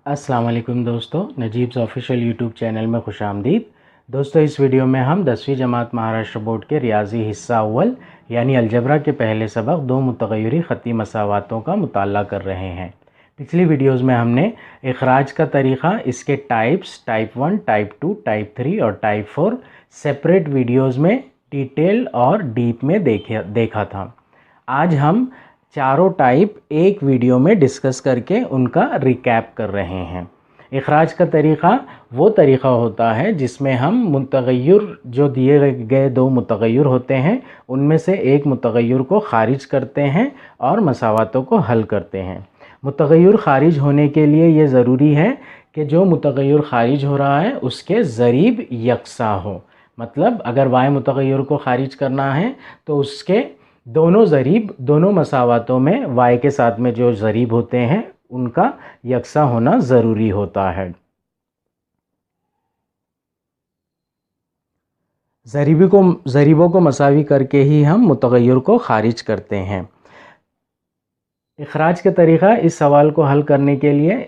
अस्सलाम वालेकुम दोस्तों, नजीब्स ऑफिशियल यूट्यूब चैनल में खुशामदीद। दोस्तों, इस वीडियो में हम 10वीं जमात महाराष्ट्र बोर्ड के रियाजी हिस्सा अव्वल यानी अलजबरा के पहले सबक दो मुतग़य्यरी ख़त्ती मसावातों का मुताला कर रहे हैं। पिछली वीडियोज़ में हमने इखराज का तरीक़ा, इसके टाइप्स, टाइप 1, टाइप 2, टाइप 3 और टाइप 4 सेपरेट वीडियोज़ में डिटेल और डीप में देखा था। आज हम चारों टाइप एक वीडियो में डिस्कस करके उनका रिकैप कर रहे हैं। इखराज का तरीक़ा वो तरीक़ा होता है जिसमें हम मुतग़य्यर जो दिए गए दो मुतग़य्यर होते हैं उनमें से एक मुतग़य्यर को ख़ारिज करते हैं और मसावातों को हल करते हैं। मुतग़य्यर ख़ारिज होने के लिए ये ज़रूरी है कि जो मुतग़य्यर ख़ारिज हो रहा है उसके ज़रीब यकसा हो। मतलब अगर वाई मुतग़य्यर को ख़ारिज करना है तो उसके दोनों ज़रीब, दोनों मसावातों में वाई के साथ में जो ज़रीब होते हैं उनका यकसा होना ज़रूरी होता है। ज़रीबों को मसावी करके ही हम मुतग़य्यर को ख़ारिज करते हैं। इखराज का तरीक़ा, इस सवाल को हल करने के लिए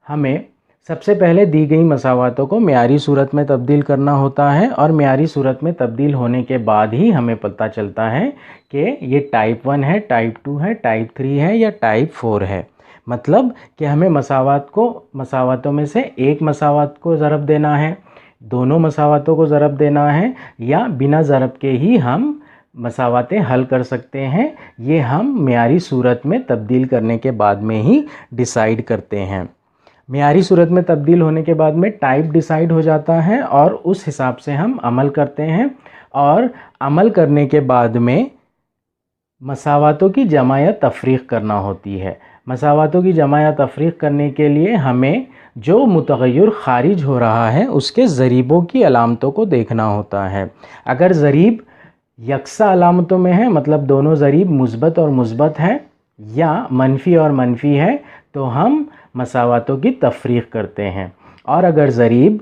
हमें सबसे पहले दी गई मसावातों को मियारी सूरत में तब्दील करना होता है और मियारी सूरत में तब्दील होने के बाद ही हमें पता चलता है कि ये टाइप 1 है, टाइप 2 है, टाइप 3 है या टाइप 4 है। मतलब कि हमें मसावातों में से एक मसावात को ज़रब देना है, दोनों मसावातों को ज़रब देना है या बिना ज़रब के ही हम मसावातें हल कर सकते हैं। ये हम मियारी सूरत में तब्दील करने के बाद में ही डिसाइड करते हैं। मियारी सूरत में तब्दील होने के बाद में टाइप डिसाइड हो जाता है और उस हिसाब से हम अमल करते हैं और अमल करने के बाद में मसावातों की जमा या तफरीक़ करना होती है। मसावातों की जमा या तफरीक़ करने के लिए हमें जो मुतग़य्यर ख़ारिज हो रहा है उसके ज़रीबों की अलामतों को देखना होता है। अगर ज़रीब यकसा अलामतों में है, मतलब दोनों ज़रीब मुस्बत और मुस्बत है या मनफ़ी और मनफ़ी है, तो हम मसावातों की तफरीक़ करते हैं। और अगर ज़रीब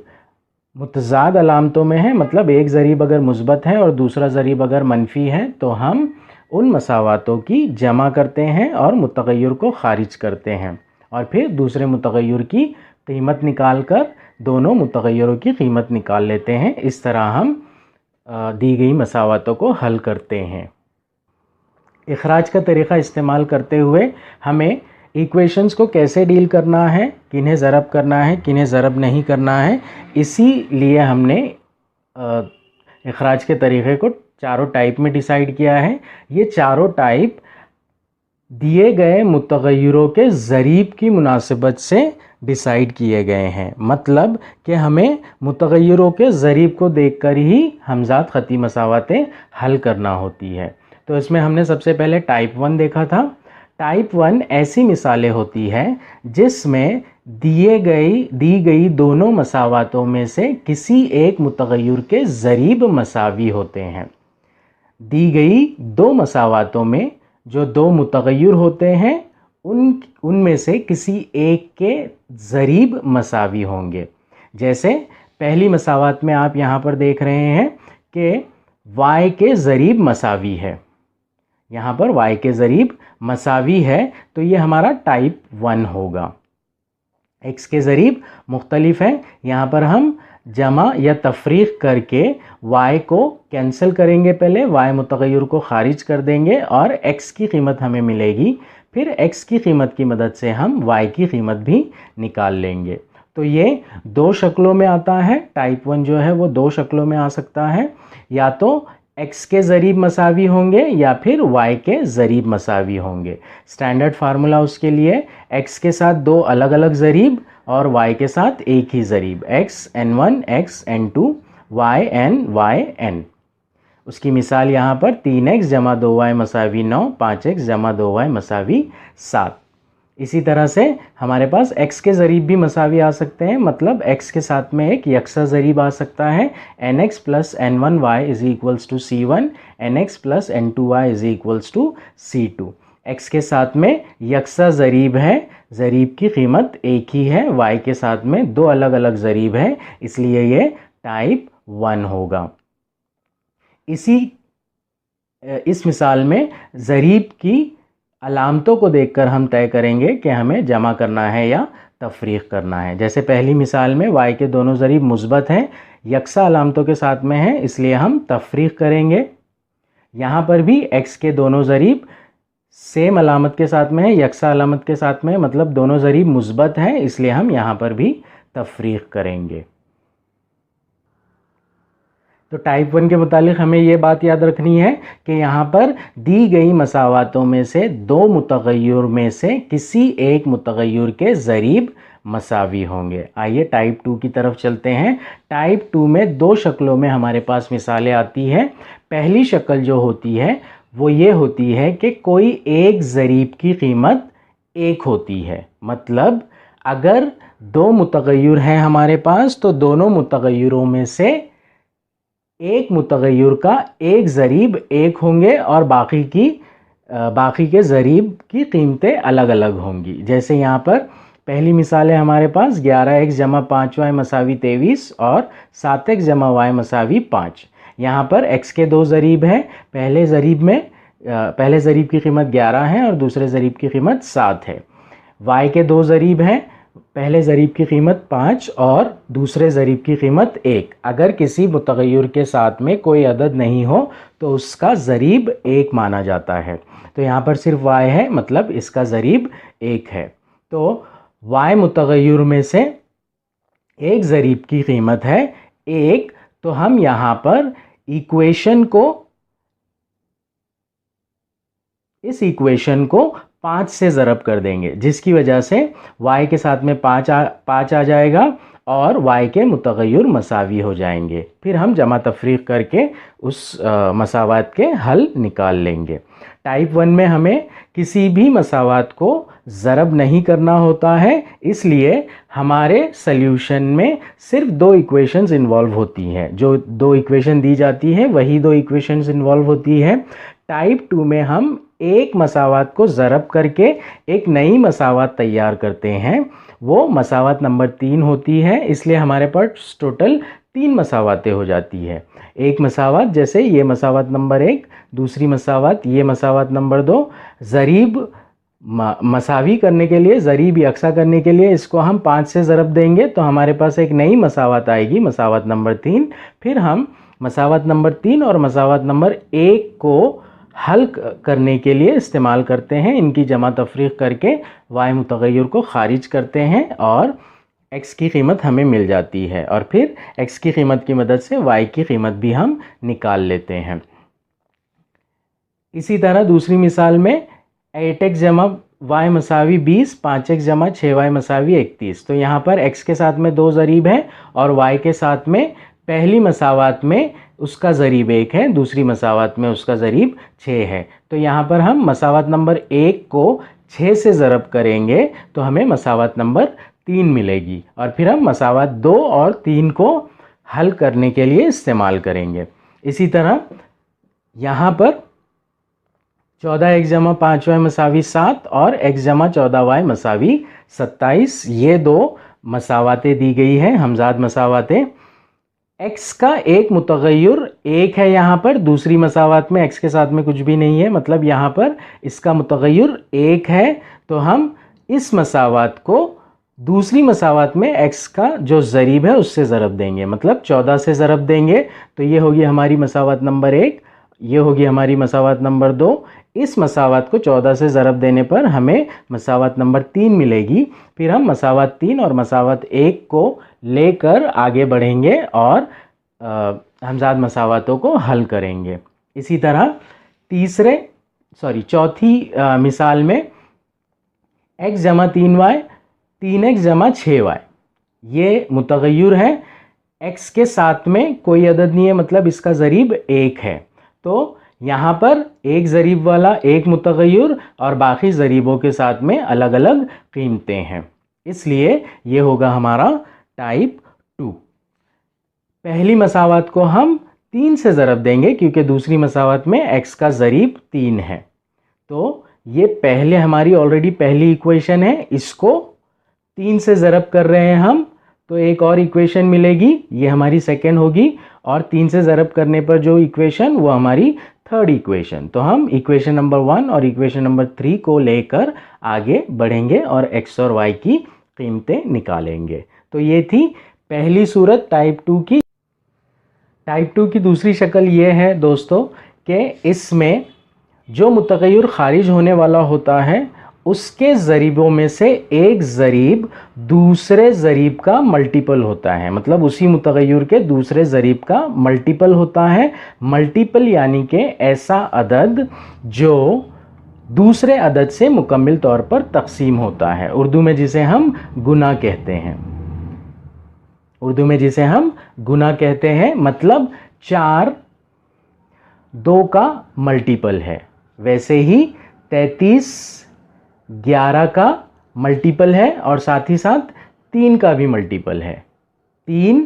मुतज़ाद अलामतों में है, मतलब एक ज़रीब अगर मुस्बत है और दूसरा ज़रीब अगर मनफ़ी है, तो हम उन मसावातों की जमा करते हैं और मुतग़य्यर को ख़ारिज करते हैं और फिर दूसरे मुतग़य्यर की कीमत निकाल कर दोनों मुतग़य्यरों की कीमत निकाल लेते हैं। इस तरह हम दी गई मसावातों को हल करते हैं। इखराज का तरीक़ा इस्तेमाल करते हुए हमें इक्वेशंस को कैसे डील करना है, किन्हें ज़रब करना है, किन्हें ज़रब नहीं करना है, इसीलिए हमने इखराज के तरीक़े को चारों टाइप में डिसाइड किया है। ये चारों टाइप दिए गए मुतग़य्यरों के ज़रीब की मुनासिबत से डिसाइड किए गए हैं। मतलब कि हमें मुतग़य्यरों के ज़रीब को देखकर ही हमज़ात ख़त्ती मसावातें हल करना होती है। तो इसमें हमने सबसे पहले टाइप 1 देखा था। टाइप 1 ऐसी मिसालें होती है जिसमें दी गई दोनों मसावातों में से किसी एक मुतग़य्यर के ज़रीब मसावी होते हैं। दी गई दो मसावातों में जो दो मुतग़य्यर होते हैं उनमें से किसी एक के ज़रीब मसावी होंगे। जैसे पहली मसावात में आप यहाँ पर देख रहे हैं कि y के ज़रीब मसावी है। यहाँ पर y के ज़रीब मसावी है तो ये हमारा टाइप 1 होगा। x के ज़रीब मुख्तलिफ हैं, यहाँ पर हम जमा या तफरीक़ करके y को कैंसिल करेंगे। पहले y मुतग़य्यर को ख़ारिज कर देंगे और x की कीमत हमें मिलेगी। फिर x की कीमत की मदद से हम y की कीमत भी निकाल लेंगे। तो ये दो शक्लों में आता है। टाइप 1 जो है वो दो शक्लों में आ सकता है, या तो x के ज़रीब मसावी होंगे या फिर y के ज़रीब मसावी होंगे। स्टैंडर्ड फार्मूला उसके लिए x के साथ दो अलग अलग ज़रीब और y के साथ एक ही ज़रीब, xn1 xn2 yn। उसकी मिसाल यहाँ पर 3x जमा 2y मसावी 9, 5x जमा 2y मसावी 7। इसी तरह से हमारे पास x के ज़रीब भी मसावी आ सकते हैं, मतलब x के साथ में एक यकसा ज़रीब आ सकता है। nx plus n1y is equals to c1, nx plus n2y is equals to c2। x के साथ में यकसा ज़रीब है, ज़रीब की कीमत एक ही है, y के साथ में दो अलग अलग ज़रीब है, इसलिए ये टाइप 1 होगा। इस मिसाल में ज़रीब की अलामतों को देखकर हम तय करेंगे कि हमें जमा करना है या तफरीक करना है। जैसे पहली मिसाल में y के दोनों ज़रीब मुस्बत हैं, यकसा अलामतों के साथ में हैं, इसलिए हम तफरीक करेंगे। यहाँ पर भी x के दोनों ज़रीब सेम अलामत के साथ में है, यकसा अलामत के साथ में, मतलब दोनों ज़रीब मुस्बत हैं, इसलिए हम यहाँ पर भी तफरीक करेंगे। तो टाइप 1 के मुतालिक हमें ये बात याद रखनी है कि यहाँ पर दी गई मसावातों में से दो मुतग़य्यर में से किसी एक मुतग़य्यर के ज़रीब मसावी होंगे। आइए टाइप 2 की तरफ चलते हैं। टाइप 2 में दो शक्लों में हमारे पास मिसालें आती हैं। पहली शक्ल जो होती है वो ये होती है कि कोई एक ज़रीब की कीमत एक होती है। मतलब अगर दो मुतग़य्यर हैं हमारे पास तो दोनों मुतग़य्यरों में से एक मुतग़य्यर का एक ज़रीब एक होंगे और बाकी के ज़रीब की कीमतें अलग अलग होंगी। जैसे यहाँ पर पहली मिसाल है हमारे पास 11x जमा 5y मसावी 23 और 7x जमा y मसावी 5। यहाँ पर x के दो ज़रीब हैं। पहले ज़रीब की कीमत 11 है और दूसरे ज़रीब की कीमत 7 है। y के दो ज़रीब हैं। पहले ज़रीब की कीमत 5 और दूसरे ज़रीब की कीमत 1। अगर किसी मुतग़य्यर के साथ में कोई अदद नहीं हो तो उसका ज़रीब 1 माना जाता है। तो यहाँ पर सिर्फ y है, मतलब इसका ज़रीब 1 है। तो y मुतग़य्यर में से एक ज़रीब की कीमत है 1, तो हम यहाँ पर इस इक्वेशन को 5 से ज़रब कर देंगे, जिसकी वजह से y के साथ में 5 आ जाएगा और y के मुतग़य्यर मसावी हो जाएंगे। फिर हम जमा तफरीक करके उस मसावात के हल निकाल लेंगे। टाइप 1 में हमें किसी भी मसावात को ज़रब नहीं करना होता है, इसलिए हमारे सल्यूशन में सिर्फ दो इक्वेशंस इन्वॉल्व होती हैं। जो दो इक्वेशन दी जाती है वही दो इक्वेशंस इन्वॉल्व होती है। टाइप 2 में हम एक मसावात को ज़रब करके एक नई मसावात तैयार करते हैं। वो मसावात नंबर 3 होती है, इसलिए हमारे पास टोटल 3 मसावातें हो जाती है। एक मसावात जैसे ये मसावात नंबर 1, दूसरी मसावात ये मसावात नंबर 2। ज़रीब मसावी करने के लिए, ज़रीब यकसा करने के लिए इसको हम 5 से ज़रब देंगे तो हमारे पास एक नई मसावात आएगी, मसावात नंबर 3। फिर हम मसावात नंबर 3 और मसावात नंबर 1 को हल करने के लिए इस्तेमाल करते हैं। इनकी जमा तफरीक करके y मुतग़य्यर को खारिज करते हैं और x की कीमत हमें मिल जाती है और फिर x की कीमत की मदद से y की कीमत भी हम निकाल लेते हैं। इसी तरह दूसरी मिसाल में 8x जमा y मसावी 20, 5x जमा 6y मसावी 31। तो यहाँ पर x के साथ में दो ज़रीब हैं और y के साथ में पहली मसावात में उसका ज़रीब 1 है, दूसरी मसावात में उसका ज़रीब 6 है। तो यहाँ पर हम मसावात नंबर 1 को 6 से ज़रब करेंगे तो हमें मसावात नंबर 3 मिलेगी और फिर हम मसावात 2 और 3 को हल करने के लिए इस्तेमाल करेंगे। इसी तरह यहाँ पर 14x जमा 5y मसावी 7 और x जमा 14y मसावी 27, ये दो मसावातें दी गई हैं, हमजाद मसावातें। x का एक मुतग़य्यर 1 है यहाँ पर, दूसरी मसावात में x के साथ में कुछ भी नहीं है, मतलब यहाँ पर इसका मुतग़य्यर 1 है। तो हम इस मसावात को दूसरी मसावात में x का जो ज़रीब है उससे ज़रब देंगे, मतलब 14 से ज़रब देंगे। तो ये होगी हमारी मसावात नंबर 1, ये होगी हमारी मसावात नंबर 2। इस मसावात को 14 से ज़रब देने पर हमें मसावात नंबर 3 मिलेगी। फिर हम मसावात 3 और मसावात 1 को लेकर आगे बढ़ेंगे और हमजाद मसावातों को हल करेंगे। इसी तरह चौथी मिसाल में x जमा 3y, 3x जमा 6y, ये मुतग़य्यर है। x के साथ में कोई अदद नहीं है, मतलब इसका ज़रीब 1 है। तो यहाँ पर एक ज़रीब वाला एक मुतग़य्यर और बाकी ज़रीबों के साथ में अलग अलग कीमतें हैं, इसलिए ये होगा हमारा टाइप 2। पहली मसावात को हम 3 से ज़रब देंगे क्योंकि दूसरी मसावात में x का ज़रीब 3 है। तो ये पहले हमारी ऑलरेडी पहली इक्वेशन है, इसको 3 से ज़रब कर रहे हैं हम, तो एक और इक्वेशन मिलेगी, ये हमारी सेकंड होगी और 3 से ज़रब करने पर जो इक्वेशन वो हमारी थर्ड इक्वेशन। तो हम इक्वेशन नंबर 1 और इक्वेशन नंबर 3 को लेकर आगे बढ़ेंगे और x और y की कीमतें निकालेंगे। तो ये थी पहली सूरत टाइप 2 की। टाइप 2 की दूसरी शक्ल ये है दोस्तों कि इसमें जो मुतग़य्यर खारिज होने वाला होता है उसके ज़रीबों में से एक ज़रीब दूसरे ज़रीब का मल्टीपल होता है, मतलब उसी मुतग़य्यर के दूसरे ज़रीब का मल्टीपल होता है। मल्टीपल यानी कि ऐसा अदद जो दूसरे अदद से मुकम्मल तौर पर तकसीम होता है, उर्दू में जिसे हम गुना कहते हैं। उर्दू में जिसे हम गुना कहते हैं, मतलब 4 2 का मल्टीपल है। वैसे ही 33 11 का मल्टीपल है और साथ ही साथ 3 का भी मल्टीपल है। 3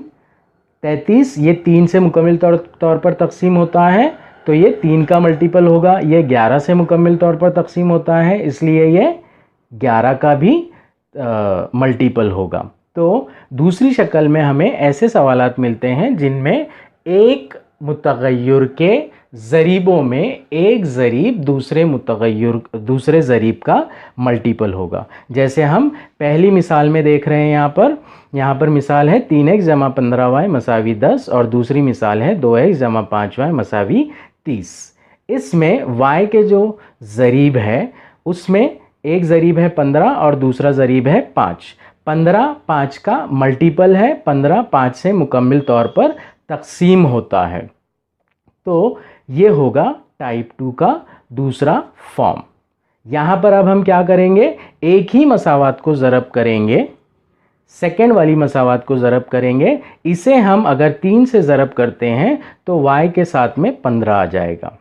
33 ये 3 से मुकम्मल तौर पर तकसीम होता है तो ये 3 का मल्टीपल होगा। ये 11 से मुकम्मल तौर पर तकसीम होता है इसलिए ये 11 का भी मल्टीपल होगा। तो दूसरी शक्ल में हमें ऐसे सवालात मिलते हैं जिनमें एक मुतग़य्यर के ज़रीबों में एक ज़रीब दूसरे ज़रीब का मल्टीपल होगा। जैसे हम पहली मिसाल में देख रहे हैं, यहाँ पर मिसाल है 3x जमा 15y मसावी 10 और दूसरी मिसाल है 2x जमा 5y मसावी 30। इसमें y के जो ज़रीब है उसमें एक ज़रीब है 15 और दूसरा ज़रीब है 5। 15 5 का मल्टीपल है, 15 5 से मुकम्मल तौर पर तकसीम होता है। तो ये होगा टाइप 2 का दूसरा फॉर्म। यहाँ पर अब हम क्या करेंगे, एक ही मसावात को ज़रब करेंगे, सेकेंड वाली मसावात को ज़रब करेंगे। इसे हम अगर 3 से ज़रब करते हैं तो y के साथ में 15 आ जाएगा।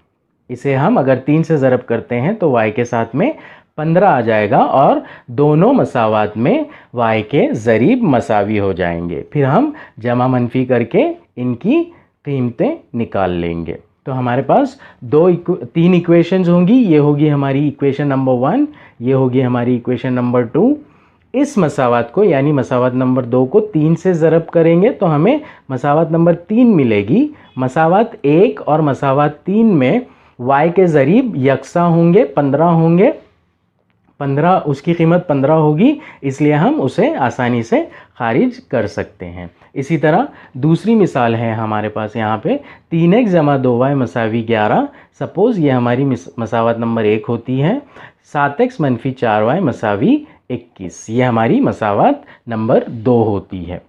इसे हम अगर 3 से ज़रब करते हैं तो y के साथ में 15 आ जाएगा और दोनों मसावात में y के ज़रीब मसावी हो जाएंगे। फिर हम जमा मनफी करके इनकी कीमतें निकाल लेंगे। तो हमारे पास 3 इक्वेशंस होंगी। ये होगी हमारी इक्वेशन नंबर 1, ये होगी हमारी इक्वेशन नंबर 2। इस मसावात को यानी मसावात नंबर 2 को 3 से ज़रब करेंगे तो हमें मसावात नंबर 3 मिलेगी। मसावात 1 और मसावात 3 में y के ज़रीब यकसा होंगे, 15 होंगे। 15 उसकी कीमत 15 होगी, इसलिए हम उसे आसानी से खारिज कर सकते हैं। इसी तरह दूसरी मिसाल है हमारे पास यहाँ पे 3x जमा 2y मसावी 11। सपोज़ ये हमारी मसावत नंबर 1 होती है। 7x मनफी 4y मसावी 21, ये हमारी मसावत नंबर 2 होती है।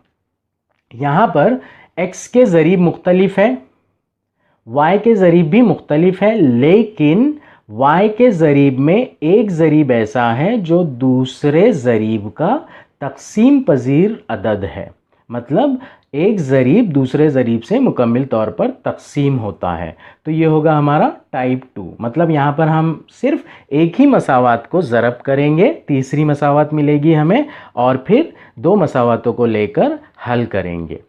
यहाँ पर x के ज़रीब मुख्तलिफ है, y के ज़रीब भी मुख्तलिफ है, लेकिन y के ज़रीब में एक ज़रीब ऐसा है जो दूसरे ज़रीब का तकसीम पजीर अदद है, मतलब एक ज़रीब दूसरे ज़रीब से मुकम्मल तौर पर तकसीम होता है। तो ये होगा हमारा टाइप 2, मतलब यहाँ पर हम सिर्फ एक ही मसावात को ज़रब करेंगे, तीसरी मसावात मिलेगी हमें और फिर 2 मसावातों को लेकर हल करेंगे।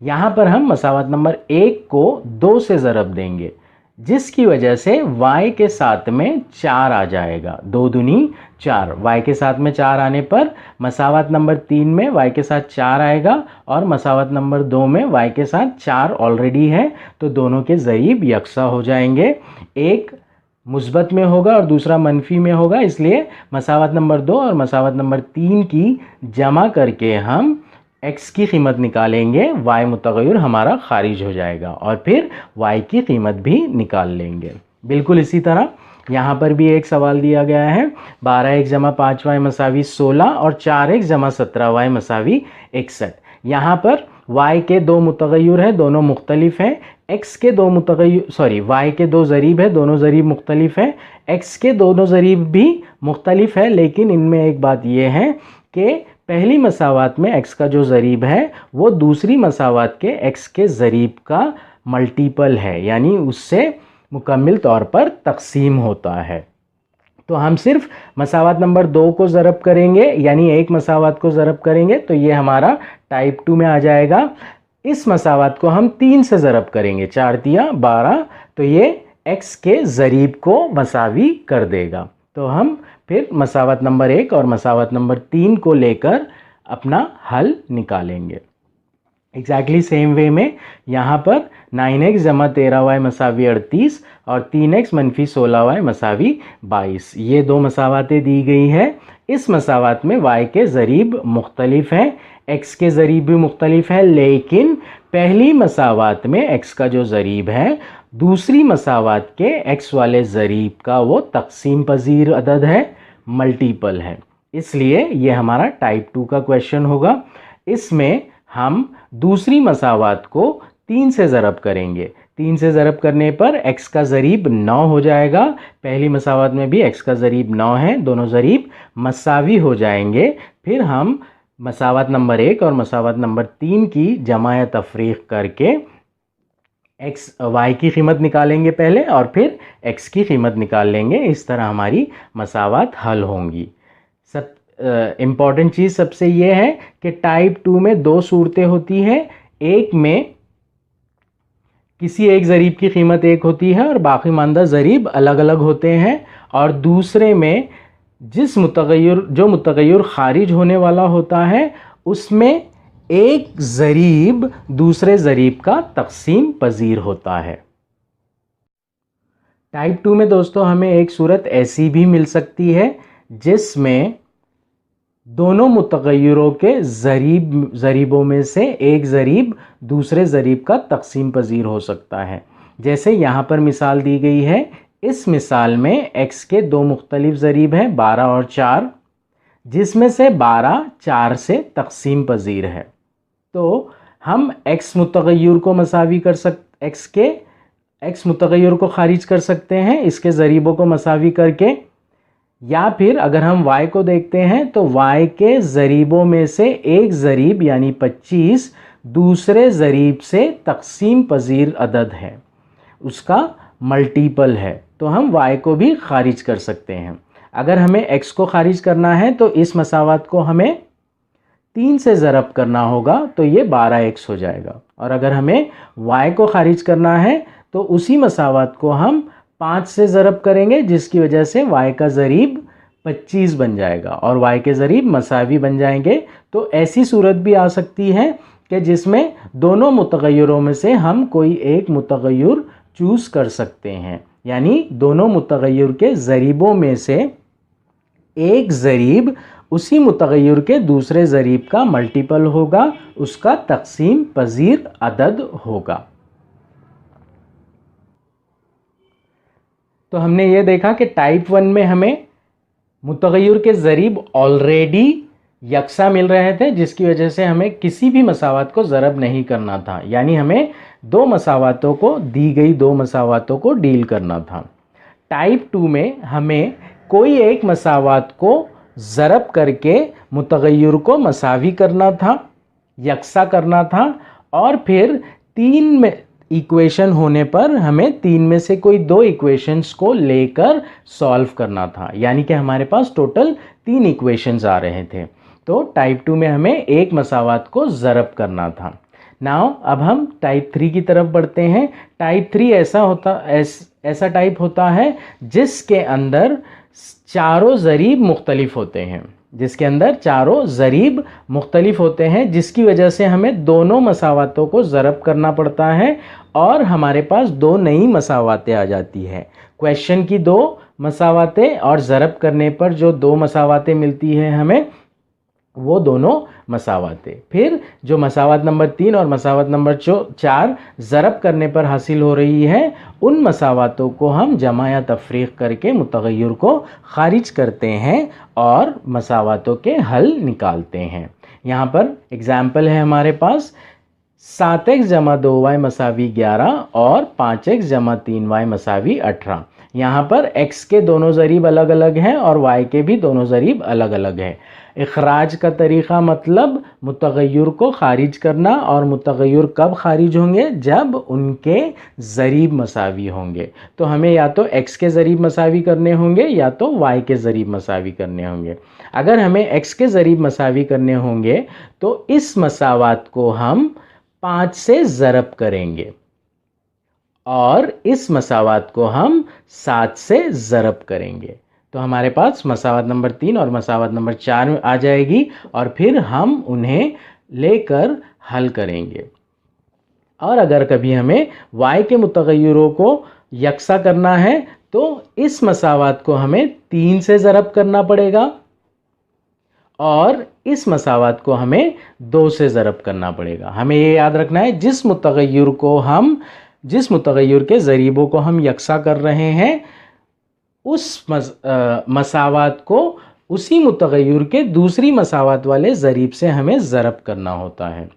यहाँ पर हम मसावात नंबर 1 को 2 से ज़रब देंगे, जिसकी वजह से y के साथ में 4 आ जाएगा। 2 दूनी 4, y के साथ में 4 आने पर मसावत नंबर 3 में y के साथ 4 आएगा और मसावत नंबर 2 में y के साथ 4 ऑलरेडी है, तो दोनों के ज़रीब यकसा हो जाएंगे। एक मुस्बत में होगा और दूसरा मनफी में होगा, इसलिए मसावत नंबर 2 और मसावत नंबर 3 की जमा करके हम x की कीमत निकालेंगे, y मुतग़य्यर हमारा खारिज हो जाएगा और फिर y की कीमत भी निकाल लेंगे। बिल्कुल इसी तरह यहाँ पर भी एक सवाल दिया गया है, 12x जमा 5y मसावी 16 और 4x जमा 17y मसावी 61। यहाँ पर y के 2 मुतग़य्यर हैं, दोनों मुख्तलिफ हैं। x के 2 y के 2 ज़रीब है, दोनों ज़रीब मुख्तलिफ हैं। x के दोनों ज़रीब भी मुख्तलिफ है, लेकिन इनमें एक बात यह है कि पहली मसावात में x का जो ज़रीब है वो दूसरी मसावात के x के ज़रीब का मल्टीपल है, यानी उससे मुकम्मल तौर पर तकसीम होता है। तो हम सिर्फ मसावात नंबर 2 को ज़रब करेंगे, यानी एक मसावात को ज़रब करेंगे तो ये हमारा टाइप 2 में आ जाएगा। इस मसावात को हम 3 से ज़रब करेंगे, 4 तिया 12, तो ये x के ज़रीब को मसावी कर देगा। तो हम फिर मसावत नंबर 1 और मसावत नंबर 3 को लेकर अपना हल निकालेंगे। एग्जैक्टली सेम वे में यहाँ पर 9x जमा 13y मसावी 38 और 3x मनफी 16y मसावी 22 ये दो मसावातें दी गई है। इस मसावात में y के ज़रीब मुख्तलिफ हैं, x के ज़रीब भी मुख्तलिफ है, लेकिन पहली मसावात में x का जो ज़रीब है दूसरी मसावात के x वाले ज़रीब का वो तकसीम पजीर अदद है, मल्टीपल है। इसलिए ये हमारा टाइप 2 का क्वेश्चन होगा। इसमें हम दूसरी मसावात को 3 से ज़रब करेंगे। 3 से ज़रब करने पर x का ज़रीब 9 हो जाएगा। पहली मसावात में भी x का ज़रीब 9 है, दोनों ज़रीब मसावी हो जाएंगे। फिर हम मसावात नंबर 1 और मसावात नंबर 3 की जमा या तफरीक करके y की कीमत निकालेंगे पहले और फिर x की कीमत निकाल लेंगे। इस तरह हमारी मसावात हल होंगी। सब इम्पॉर्टेंट चीज़ सबसे ये है कि टाइप 2 में दो सूरतें होती हैं। एक में किसी एक ज़रीब की कीमत एक होती है और बाकी मानदा ज़रीब अलग अलग होते हैं, और दूसरे में जो मुतग़य्यर ख़ारिज होने वाला होता है उसमें एक ज़रीब दूसरे ज़रीब का तक़सीम पजीर होता है। टाइप 2 में दोस्तों हमें एक सूरत ऐसी भी मिल सकती है जिसमें दोनों मुतग़य्यरों के ज़रीबों में से एक ज़रीब दूसरे ज़रीब का तक़सीम पजीर हो सकता है। जैसे यहाँ पर मिसाल दी गई है। इस मिसाल में x के दो मुख्तलिफ ज़रीब हैं 12 और 4, जिसमें से 12 4 से तक़सीम पजीर है। तो हम x मुतग़य्यर को मसावी कर x मुतग़य्यर को खारिज कर सकते हैं इसके ज़रीबों को मसावी करके, या फिर अगर हम y को देखते हैं तो y के ज़रीबों में से एक ज़रीब यानी 25 दूसरे ज़रीब से तक़सीम पजीर अदद है, उसका मल्टीपल है, तो हम y को भी खारिज कर सकते हैं। अगर हमें x को खारिज करना है तो इस मसावात को हमें 3 से ज़रब करना होगा, तो ये 12x हो जाएगा। और अगर हमें y को खारिज करना है तो उसी मसावात को हम 5 से ज़रब करेंगे, जिसकी वजह से y का ज़रीब 25 बन जाएगा और y के ज़रीब मसावी बन जाएंगे। तो ऐसी सूरत भी आ सकती है कि जिसमें दोनों मुतग़य्यरों में से हम कोई एक मुतग़य्यर चूज़ कर सकते हैं, यानी दोनों मुतग़य्यर के ज़रीबों में से एक ज़रीब उसी मुतग़य्यर के दूसरे ज़रीब का मल्टीपल होगा, उसका तक़सीम पजीर अदद होगा। तो हमने ये देखा कि टाइप 1 में हमें मुतग़य्यर के ज़रीब ऑलरेडी यकसा मिल रहे थे, जिसकी वजह से हमें किसी भी मसावात को ज़रब नहीं करना था, यानी हमें दो मसावातों को दी गई दो मसावातों को डील करना था। टाइप 2 में हमें कोई एक मसावात को ज़रब करके मुतग़य्यर को मसावी करना था, यकसा करना था, और फिर 3 में इक्वेशन होने पर हमें 3 में से कोई दो इक्वेशंस को लेकर सॉल्व करना था, यानी कि हमारे पास टोटल 3 इक्वेशंस आ रहे थे। तो टाइप 2 में हमें एक मसावात को ज़रब करना था। नाउ अब हम टाइप 3 की तरफ बढ़ते हैं। टाइप 3 ऐसा टाइप होता है जिसके अंदर चारों ज़रीब मुख्तलिफ होते हैं, जिसकी वजह से हमें दोनों मसावातों को ज़रब करना पड़ता है और हमारे पास दो नई मसावातें आ जाती है। क्वेश्चन की दो मसावातें और ज़रब करने पर जो दो मसावातें मिलती हैं हमें, वो दोनों मसावातें फिर जो मसावात नंबर 3 और मसावात नंबर 4 ज़रब करने पर हासिल हो रही है, उन मसावातों को हम जमा या तफरीक करके मुतग़य्यर को खारिज करते हैं और मसावातों के हल निकालते हैं। यहाँ पर एग्ज़ाम्पल है हमारे पास 7x जमा 2y मसावी 11 और 5x जमा 3y मसावी 18। यहाँ पर x के दोनों ज़रीब अलग अलग हैं और y के भी दोनों ज़रीब अलग अलग हैं। इखराज का तरीक़ा मतलब मुतग़य्यर को खारिज करना, और मुतग़य्यर कब खारिज होंगे, जब उनके ज़रीब मसावी होंगे। तो हमें या तो x के ज़रीब मसावी करने होंगे या तो y के ज़रीब मसावी करने होंगे। अगर हमें x के ज़रीब मसावी करने होंगे तो इस मसावात को हम 5 से ज़रब करेंगे और इस मसावात को हम 7 से ज़रब करेंगे, तो हमारे पास मसावात नंबर 3 और मसावात नंबर 4 आ जाएगी और फिर हम उन्हें लेकर हल करेंगे। और अगर कभी हमें y के मुतग़य्यरों को यकसा करना है तो इस मसावात को हमें 3 से ज़रब करना पड़ेगा और इस मसावात को हमें 2 से ज़रब करना पड़ेगा। हमें ये याद रखना है जिस मुतग़य्यर के ज़रीबों को हम यकसा कर रहे हैं उस मसावात को उसी मुतग़य्यर के दूसरी मसावात वाले ज़रीब से हमें ज़रब करना होता है।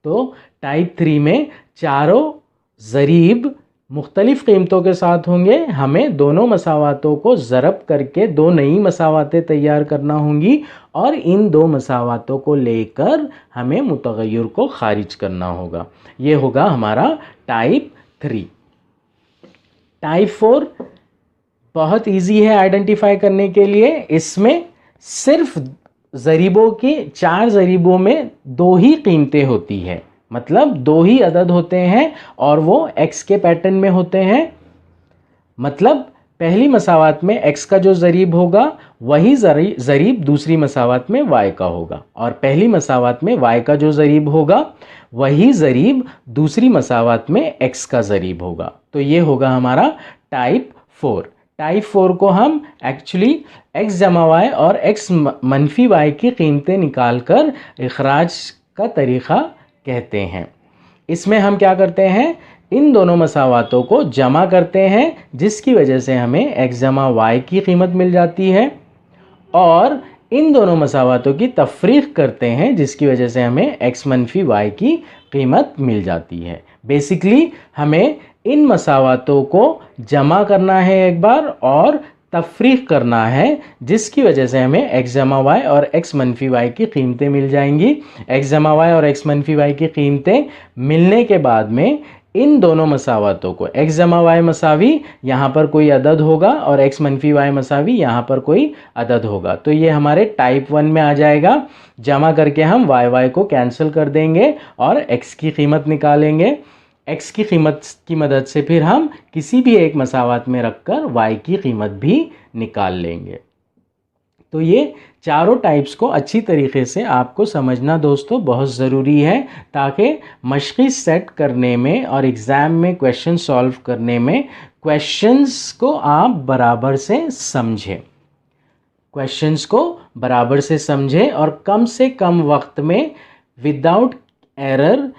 तो टाइप 3 में चारों ज़रीब मुख्तलिफ़ कीमतों के साथ होंगे। हमें दोनों मसावातों को ज़रब करके 2 नई मसावातें तैयार करना होंगी और इन 2 मसावातों को लेकर हमें मुतग़य्यर को ख़ारिज करना होगा। ये होगा हमारा टाइप 3। टाइप 4 बहुत इजी है आइडेंटिफाई करने के लिए। इसमें सिर्फ ज़रीबों की 4 ज़रीबों में 2 ही कीमतें होती है, मतलब 2 ही अदद होते हैं और वो x के पैटर्न में होते हैं। मतलब पहली मसावात में x का जो ज़रीब होगा वही ज़रीब दूसरी मसावात में y का होगा और पहली मसावात में y का जो ज़रीब होगा वही ज़रीब दूसरी मसावात में x का ज़रीब होगा। तो ये होगा हमारा टाइप 4। टाइप 4 को हम एक्चुअली x जमा y और x मनफी y की कीमतें निकाल कर इखराज का तरीक़ा कहते हैं। इसमें हम क्या करते हैं, इन दोनों मसावातों को जमा करते हैं जिसकी वजह से हमें x जमा y की कीमत मिल जाती है और इन दोनों मसावातों की तफरीक़ करते हैं जिसकी वजह से हमें x मनफी y की कीमत मिल जाती है। बेसिकली हमें इन मसावातों को जमा करना है एक बार और तफरीक़ करना है जिसकी वजह से हमें x जमा y और x मनफी y की कीमतें मिल जाएंगी। x जमा y और x मनफी y की कीमतें मिलने के बाद में इन दोनों मसावातों को x जमा y मसावी यहाँ पर कोई अदद होगा और x मनफी y मसावी यहाँ पर कोई अदद होगा। तो ये हमारे टाइप 1 में आ जाएगा। जमा करके हम y को कैंसिल कर देंगे और x की कीमत निकालेंगे। x की कीमत की मदद से फिर हम किसी भी एक मसावात में रखकर y की कीमत भी निकाल लेंगे। तो ये चारों टाइप्स को अच्छी तरीके से आपको समझना दोस्तों बहुत ज़रूरी है ताकि मशक़ी सेट करने में और एग्ज़ाम में क्वेश्चन सॉल्व करने में क्वेश्चंस को आप बराबर से समझें और कम से कम वक्त में विदाउट एरर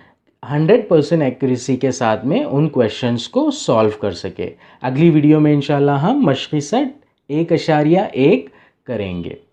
100% एक्यूरेसी के साथ में उन क्वेश्चंस को सॉल्व कर सके। अगली वीडियो में इंशाल्लाह हम मशक़ी सेट 1.1 करेंगे।